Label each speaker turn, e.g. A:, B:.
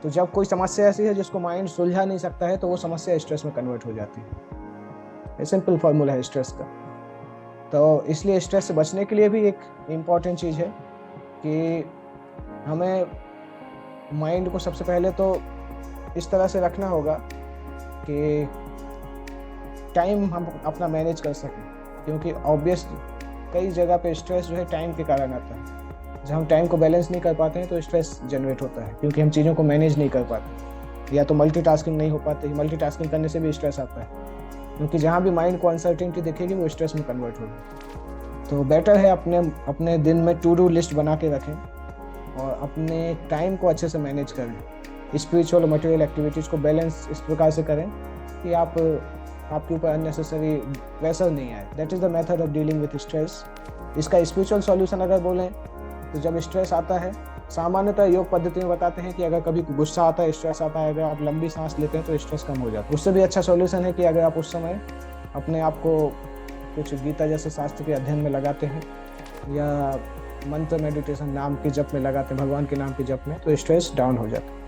A: तो जब कोई समस्या ऐसी है जिसको माइंड सुलझा नहीं सकता है तो वो समस्या स्ट्रेस में कन्वर्ट हो जाती है। ये सिंपल फॉर्मूला है स्ट्रेस का। तो इसलिए स्ट्रेस से बचने के लिए भी एक इम्पॉर्टेंट चीज़ है कि हमें माइंड को सबसे पहले तो इस तरह से रखना होगा कि टाइम हम अपना मैनेज कर सकें, क्योंकि ऑब्वियस कई जगह पे स्ट्रेस जो है टाइम के कारण आता है। जब हम टाइम को बैलेंस नहीं कर पाते हैं तो स्ट्रेस जनरेट होता है, क्योंकि हम चीज़ों को मैनेज नहीं कर पाते, या तो मल्टीटास्किंग नहीं हो पाती। मल्टीटास्किंग करने से भी स्ट्रेस आता है, क्योंकि जहाँ भी माइंड को अनसर्टेनिटी दिखेगी वो स्ट्रेस में कन्वर्ट होगी। तो बेटर है अपने अपने दिन में टू डू लिस्ट बना के रखें और अपने टाइम को अच्छे से मैनेज करें। स्पिरिचुअल और मटेरियल एक्टिविटीज़ को बैलेंस इस प्रकार से करें कि आपके ऊपर अननेसेसरी प्रेशर नहीं आए। That is the method of dealing with stress. इसका स्पिरिचुअल सॉल्यूशन अगर बोलें तो जब स्ट्रेस आता है, सामान्यतः योग पद्धति में बताते हैं कि अगर कभी गुस्सा आता है, स्ट्रेस आता है, अगर आप लंबी सांस लेते हैं तो स्ट्रेस कम हो जाता है। उससे भी अच्छा सॉल्यूशन है कि अगर आप उस समय अपने आप को कुछ गीता जैसे शास्त्र के अध्ययन में लगाते हैं या मंत्र मेडिटेशन नाम के जप में लगाते हैं, भगवान के नाम के जप में, तो स्ट्रेस डाउन हो जाता है।